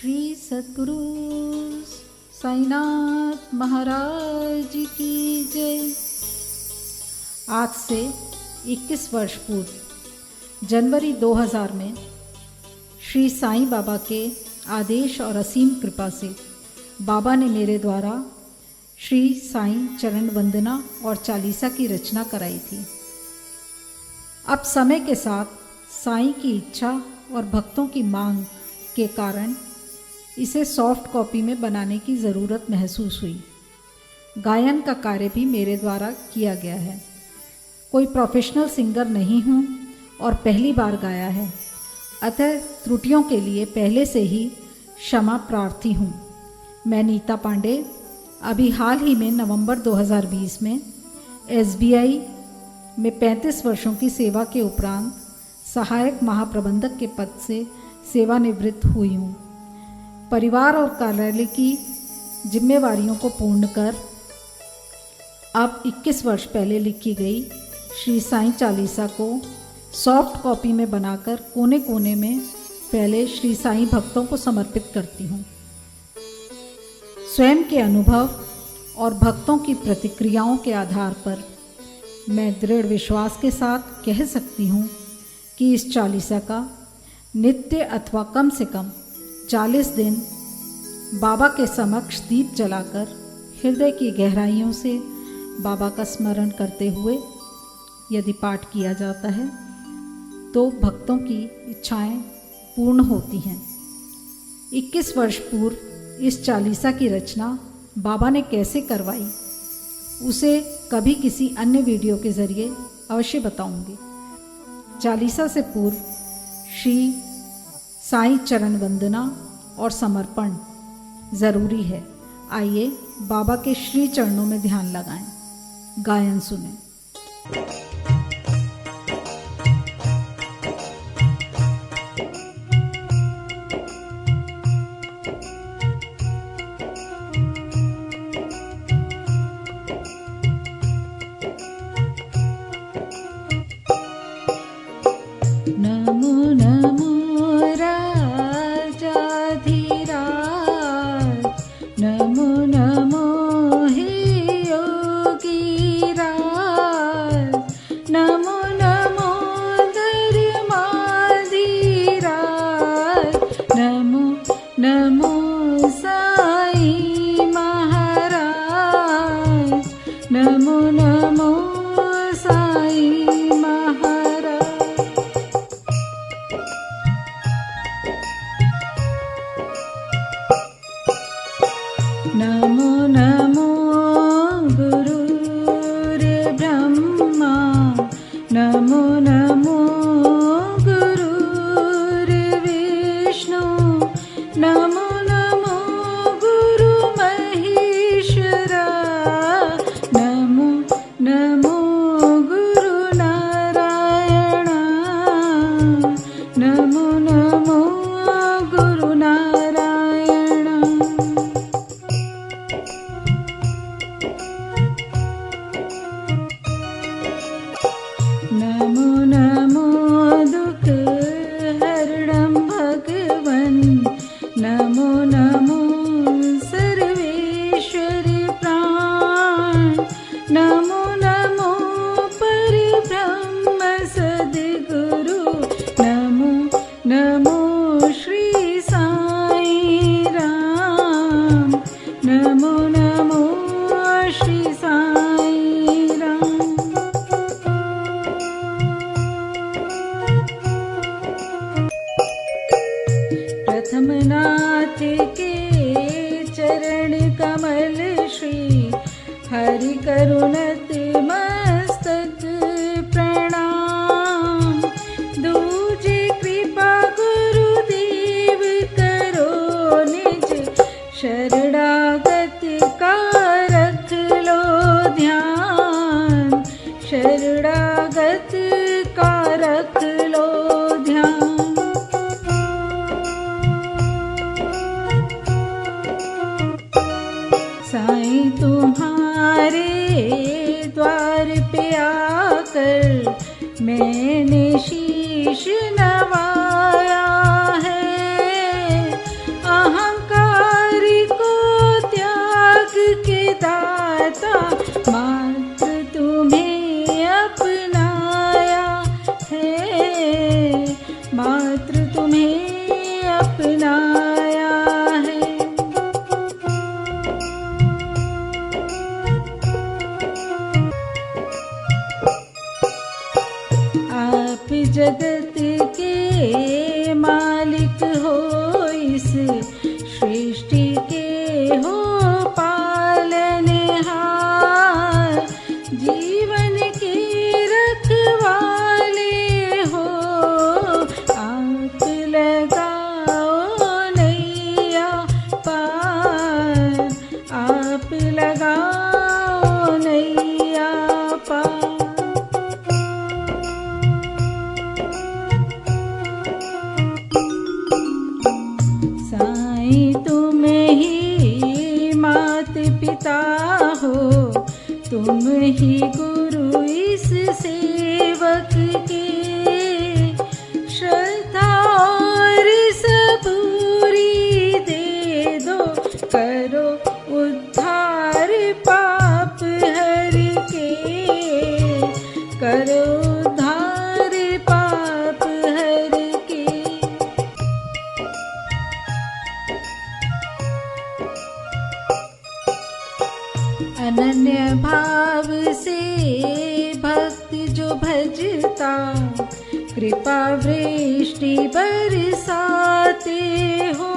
श्री सद्गुरु साईनाथ महाराज की जय। आज से 21 वर्ष पूर्व जनवरी 2000 में श्री साईं बाबा के आदेश और असीम कृपा से बाबा ने मेरे द्वारा श्री साईं चरण वंदना और चालीसा की रचना कराई थी। अब समय के साथ साईं की इच्छा और भक्तों की मांग के कारण इसे सॉफ्ट कॉपी में बनाने की ज़रूरत महसूस हुई। गायन का कार्य भी मेरे द्वारा किया गया है। कोई प्रोफेशनल सिंगर नहीं हूँ और पहली बार गाया है, अतः त्रुटियों के लिए पहले से ही क्षमा प्रार्थी हूँ। मैं नीता पांडे अभी हाल ही में नवंबर 2020 में SBI में 35 वर्षों की सेवा के उपरांत सहायक महाप्रबंधक के पद से सेवानिवृत्त हुई हूँ। परिवार और कार्यालय की जिम्मेवारियों को पूर्ण कर अब 21 वर्ष पहले लिखी गई श्री साईं चालीसा को सॉफ्ट कॉपी में बनाकर कोने कोने में पहले श्री साईं भक्तों को समर्पित करती हूँ। स्वयं के अनुभव और भक्तों की प्रतिक्रियाओं के आधार पर मैं दृढ़ विश्वास के साथ कह सकती हूँ कि इस चालीसा का नित्य अथवा कम से कम 40 दिन बाबा के समक्ष दीप जलाकर हृदय की गहराइयों से बाबा का स्मरण करते हुए यदि पाठ किया जाता है तो भक्तों की इच्छाएं पूर्ण होती हैं। 21 वर्ष पूर्व इस चालीसा की रचना बाबा ने कैसे करवाई उसे कभी किसी अन्य वीडियो के ज़रिए अवश्य बताऊंगी। चालीसा से पूर्व श्री साईं चरण वंदना और समर्पण ज़रूरी है। आइए बाबा के श्री चरणों में ध्यान लगाएं, गायन सुनें। नमो नमो नमो नमो हे योगी राज, नमो नमो धर्माधि राज, नमो नमो साईं महाराज, नमो नमो साईं महाराज। नमो नमो गुरुर्ब्रह्मा, नमो नमो गुरुर्विष्णु, नमो नमो गुरुमहेश्वरा, नमो नमो गुरुनारायण, नमो नमो गुरुनारायण। नमो नमो दुख हरणं भगवन्, नमो नमो सर्वेश्वर प्राण, नमो नमो परब्रह्म सद्गुरु, नमो नमो श्री साईं राम, नमो नमो श्री साईं राम। प्रथम नाथ के चरण कमल श्री हरि करुणत मस्तक प्रणाम, दूजे कृपा गुरुदेव करो निज शरणागत का रख लो ध्यान, शरणागत का रख लो ध्यान। साईं तुम्हारे द्वार पे आकर मैंने शीश नवाया है, आप जगत के मालिक हो, इस सृष्टि के हो पालनहार, जीवन के रखवाले हो। आप लगाओ नैया पार, आप लगाओ नैया पार। साईं तुम ही मात पिता हो, तुम ही गुरु इस सेवक के, श्रद्धा और सबूरी दे दो, करो उद्धार पाप हर के, करो उद्धार पाप हर के। अनन्य भाव से भक्त जो भजता, कृपा वृष्टि बरसाते हो।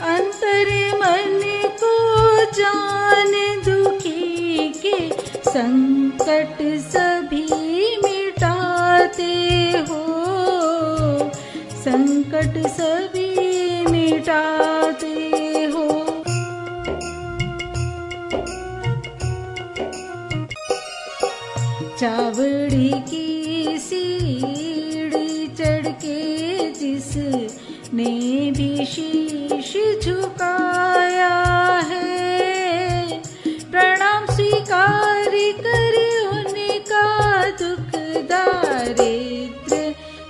अंतर मन को जान दुखी के, संकट सभी मिटाते हो, संकट सभी मिटाते हो। चावड़ी की सीढ़ी चढ़ के जिसने भी शीश झुकाया है, प्रणाम स्वीकार कर उनका दुख दारिद्र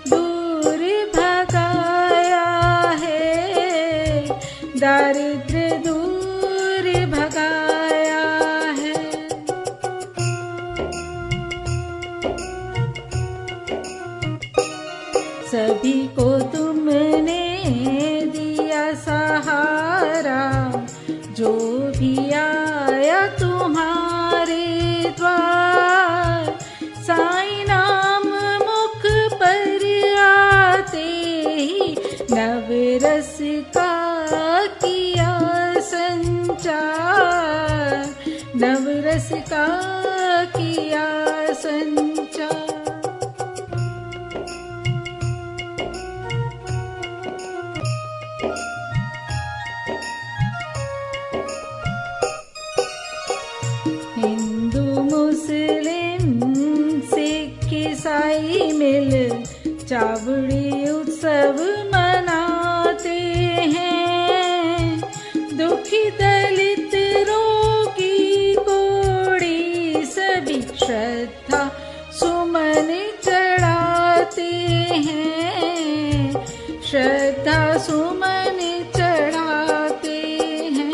दूर भगाया है, दारिद्र दूर भगाया है। सभी को तुमने दिया सहारा, जो भी आया तुम्हारे द्वार। साईं नाम मुख पर आते ही, नवरस का किया संचार, नवरस का किया संचार। हिंदू मुस्लिम सिख ईसाई मिल चावड़ी उत्सव मनाते हैं। दुखी दलित रोगी कोढ़ी सभी श्रद्धा सुमन चढ़ाते हैं, श्रद्धा सुमन चढ़ाते हैं।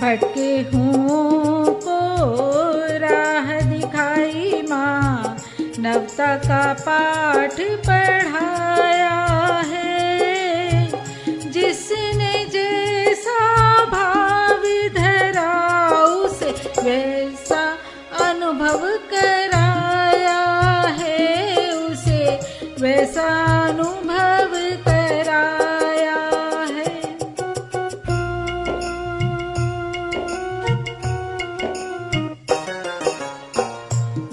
भटके हुओं को राह दिखाई माँ, नवता का पाठ पढ़ाया है। जिसने जैसा भाव धरा, उसे वैसा अनुभव कराया है, उसे वैसा अनुभव कराया है।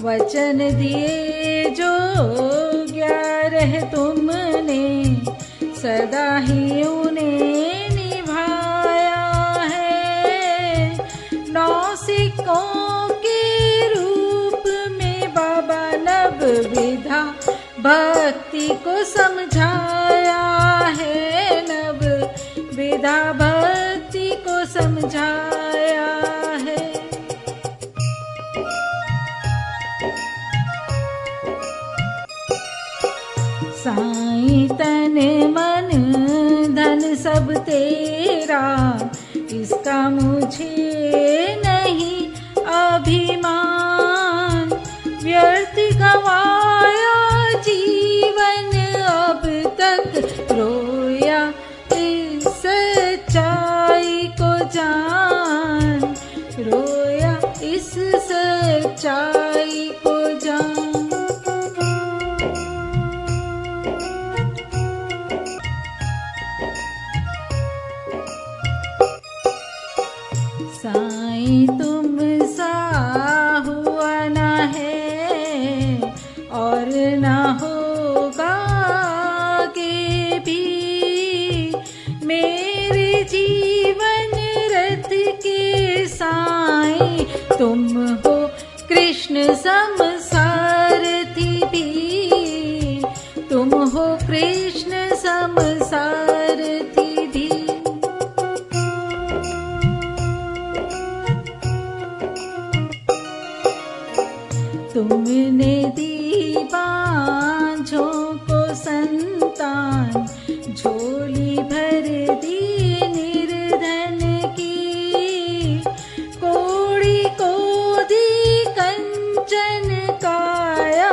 वचन दिए जो 11 तुमने, सदा ही उन्हें निभाया है। 9 सिक्कों के रूप में बाबा नव विधा भक्ति को समझाया है, नव विधा भक्ति को समझाया है। साईं तन मन धन सब तेरा, इसका मुझे नहीं अभिमान। व्यर्थ गवाया जीवन अब तक, रोया इस सच्चाई को जान। सच्चाई को जान। साईं तुम सा हुआ ना है और ना होगा आगे भी, मेरे जीवन रथ के साईं तुम हो कृष्ण सम सारथी भी, तुम हो कृष्ण सम सारथी भी। तुमने दी बांझों को संतान, झोली भर दी निर्धन की, कोड़ी को दी कंचन काया,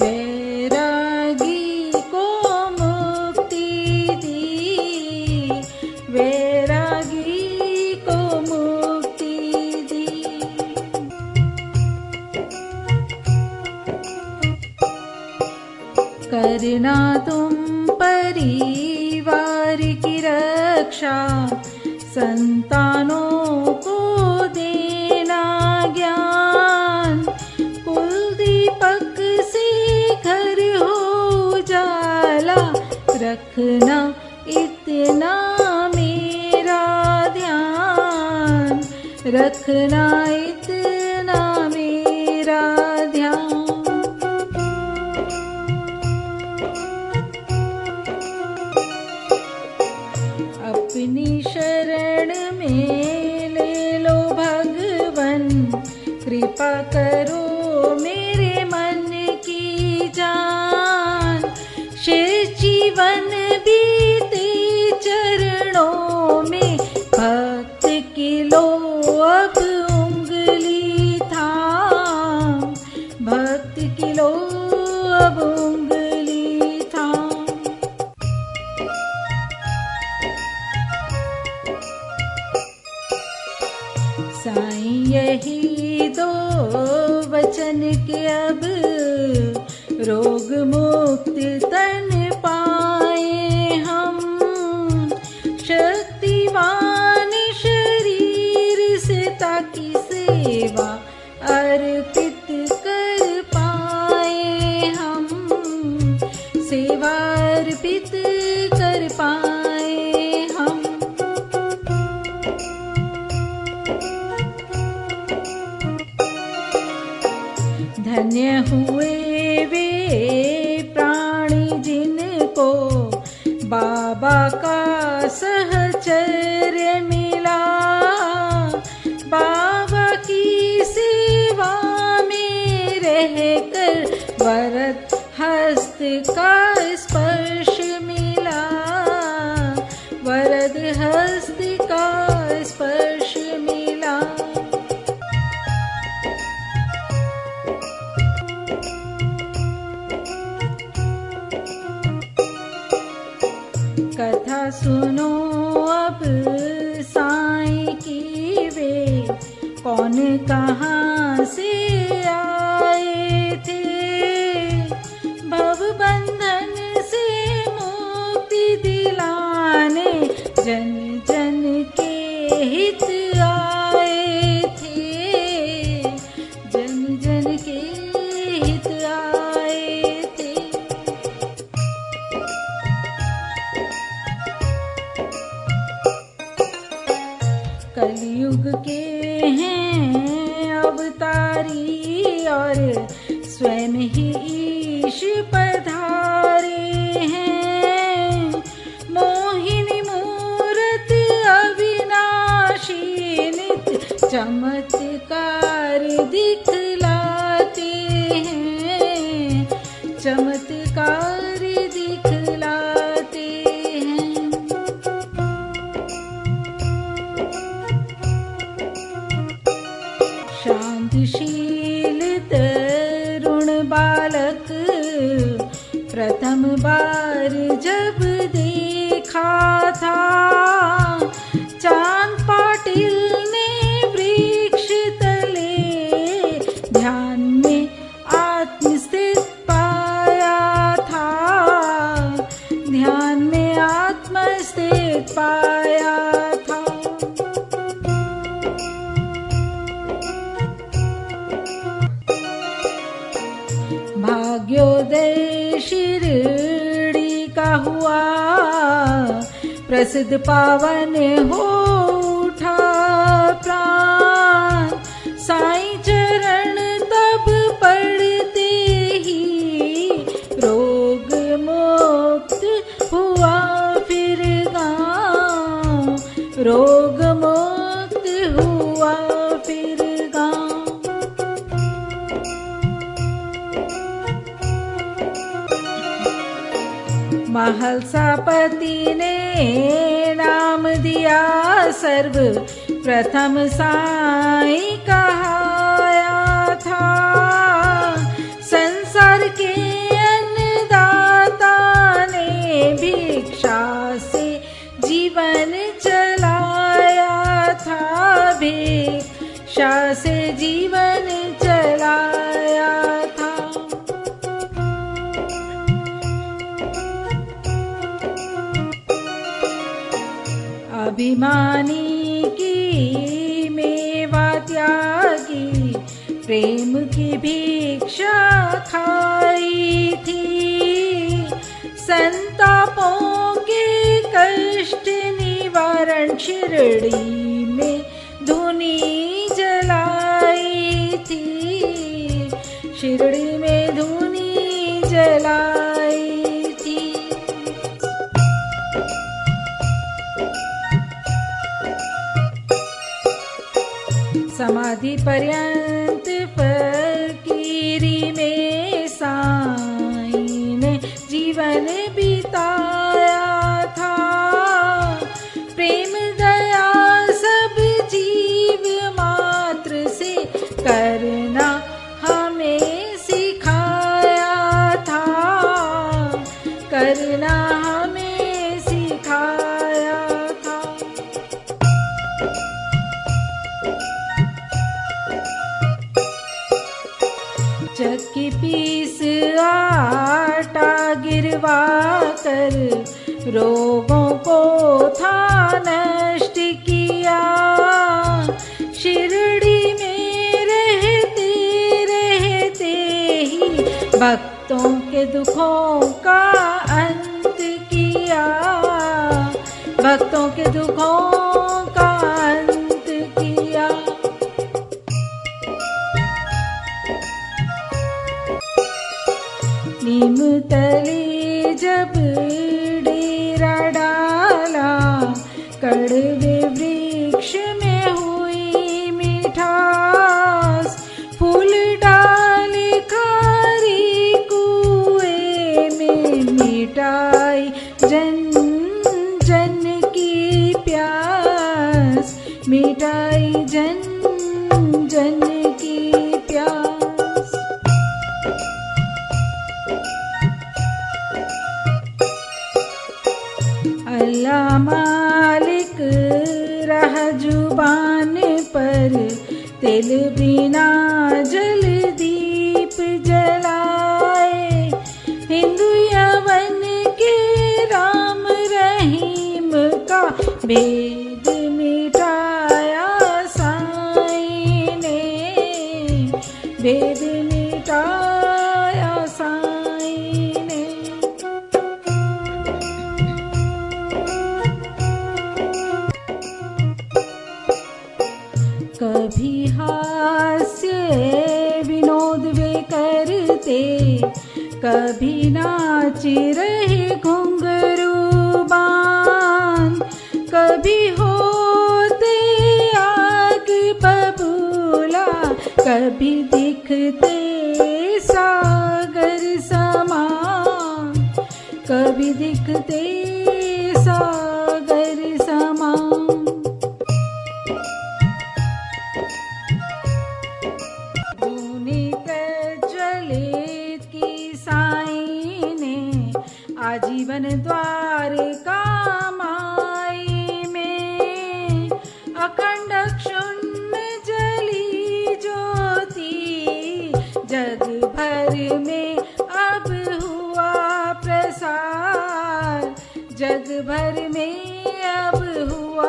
वैरागी को मुक्ति दी, वैरागी को मुक्ति दी। करना तुम परिवार की रक्षा, संतानों को देना ज्ञान, कुल दीपक से घर हो उजाला, रखना इतना मेरा ध्यान, रखना इतना मेरा ध्यान। अपनी शरण में ले लो भगवन, कृपा करो मेरे मन की जान, शेष जीवन बीते चरणों में, भक्त की लो अब उंगली थाम, भक्त की लो अब उंगली थाम। साईं यही दो वचन के अब, रोग मुक्त तन पाए हम, शक्तिवान शरीर से ताकि सेवा अर्पित कर पाए हम, सेवा अर्पित कर पाए हम। धन्य हुए वे प्राणी जिनको बाबा का सहचर्य मिला, बाबा की सेवा में रहकर वरद हस्त का स्पर्श मिला, वरद हस्त का स्पर्श मिला। कथा सुनो अब साईं की वे, कौन कहाँ से आए थे, भव बंधन से मुक्ति दिलाने, जन जन के हित आए थे, जन जन के हित आए थे। कलयुग के हैं अवतारी और स्वयं ही ईश पधारे हैं, मोहिनी मूरत अविनाशी नित चमत्कार दिखलाते हैं, चमत्कार दिखलाते हैं। शांतशील तरुण बालक प्रथम बार जब देखा था, चांद पाटिल ने वृक्ष तले ध्यान प्रसिद्ध पावन हो उठा प्राण, साईं चरण तब पढ़ते ही रोग मुक्त हुआ फिर गाँव, रोग मुक्त हुआ फिर गाँव। महलसापति ने नाम दिया सर्व प्रथम साईं कहाया था, संसार के अन्नदाता ने भिक्षा से जीवन चलाया था, भिक्षा से जीवन चलाया था। अभिमानी की मेवा त्यागी, प्रेम की भिक्षा खाई थी, संतापों के कष्ट निवारण शिरडी में धूनी जलाई थी, शिरडी में धूनी जलाई थी। समाधि पर्यंत फकीरी में साईं ने जीवन बिताया था, प्रेम दया सब जीव मात्र से करना हमें सिखाया था, करना हमें सिखाया था। चक्की पीस आटा गिरवा कर रोगों को था नष्ट किया, शिरडी में रहते रहते ही भक्तों के दुखों का अंत किया, भक्तों के दुखों का अंत किया। नीम तले जब डेरा डाला, कड़वे वृक्ष में हुई मिठास, फूल डाले खारी कुएं में मिटाई जन जन की प्यास, मिटाई जन जन की प्यास। अल्लाह मालिक रह जुबान पर, तिल बिना जल दीप जलाए, हिंदू यवन के राम रहीम का भेद मिटाया साईं ने, भेद मिटाया साईं ने। कभी हास्य विनोद वे करते, कभी नाच रहे घुंघरू बांध, कभी होते आग बबूला, कभी दिखते सागर समान, कभी दिखते सागर समान। आजीवन द्वारका माई में, अखंड क्षुण्ण जली ज्योति, जग भर में अब हुआ प्रसार, जग भर में अब हुआ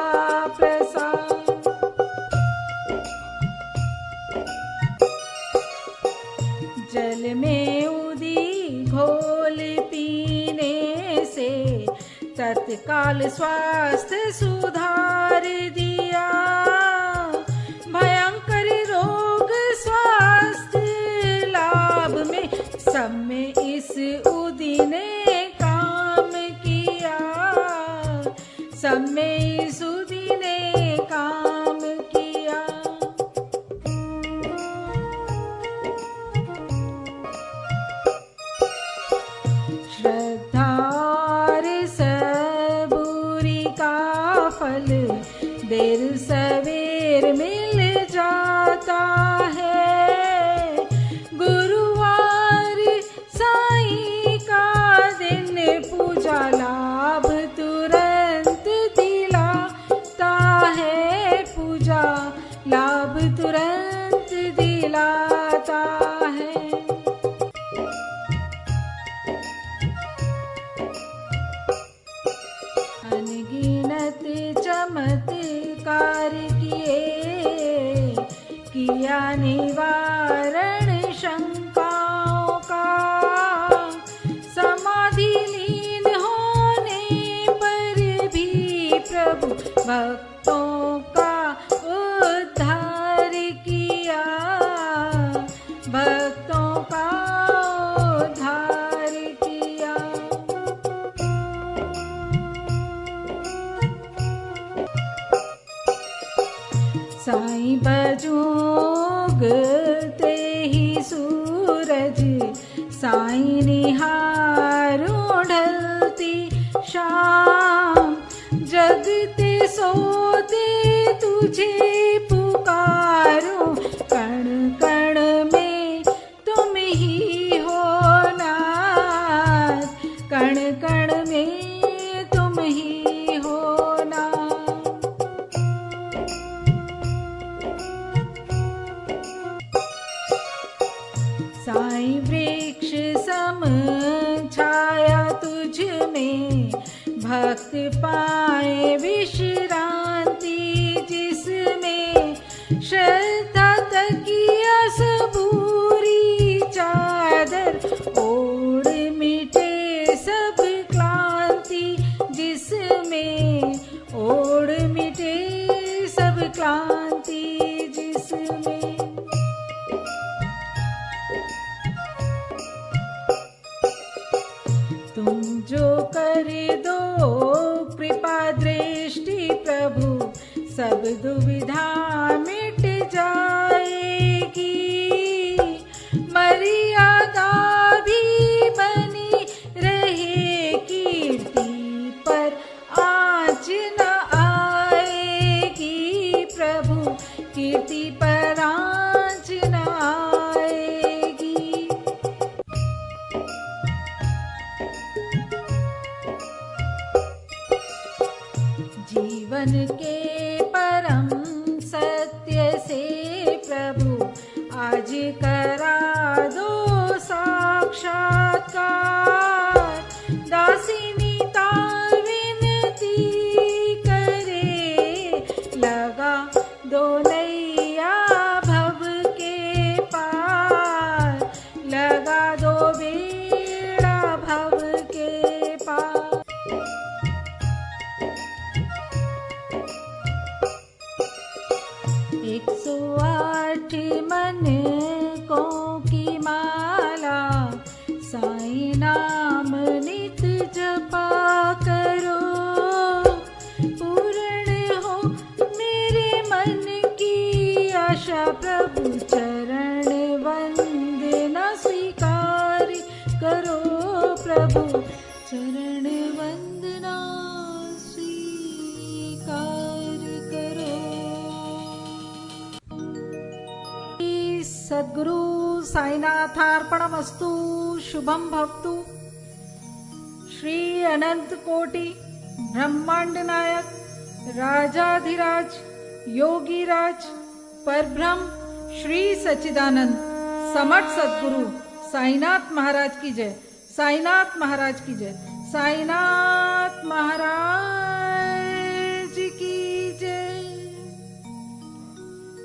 तत्काल स्वास्थ्य सुधार दिया, भयंकर रोग स्वास्थ्य लाभ में सब में इस उदी ने काम किया, सब में इस उदी ने काम किया। श्रद्धा और सबूरी का फल देर सवेर मिल जाता है, गुरुवार साईं का दिन पूजा लाभ तुरंत दिलाता है, पूजा लाभ तुरंत दिलाता है। अनगिनत चमत्कार किया निवारण शंकाओं का, समाधि लीन होने पर भी प्रभु भक्तों का उद्धार किया, भक्तों का उद्धार किया। साईं बजूगते ही सूरज, साईं निहारों ढलती शाम, जगते सोते तुझे पुकारो, कण कण में तुम ही हो नाथ, कण कण में तुम ही हो नाथ। साईं वृक्ष सम छाया तुझ में, भक्त पाए विश्रांति जिसमें, श्रद्धा तकिया सबूरी चादर, ओढ़ मिटे सब क्लांति जिसमें, ओढ़ मिटे सब क्लांति जिसमें। तुम जो कर दो कृपा दृष्टि प्रभु, सब दुविधा मिट जाएगी, मर्यादा भी बनी रहे, कीर्ति पर आँच न आएगी प्रभु, कीर्ति पर आँच न आएगी। जीवन के परम सत्य से प्रभु आज करा दो साक्षात्कार, दासिनी ता विनती करे, लगा दो नैया भव के पार, लगा दो बेड़ा भव के पार। 108 मन को की माला, साईं नाम नित जपा करो, पूर्ण हो मेरे मन की आशा, प्रभु चरण वंदना स्वीकार करो, प्रभु चरण वंदना स्वीकार करो। सद्गुरु साईनाथार्पणमस्तु। शुभम भवतु। श्री अनंत कोटि ब्रह्मांड नायक राजाधिराज योगीराज परब्रह्म श्री सच्चिदानंद समर्थ सद्गुरु साईनाथ महाराज की जय। साईनाथ महाराज की जय। साईनाथ महाराज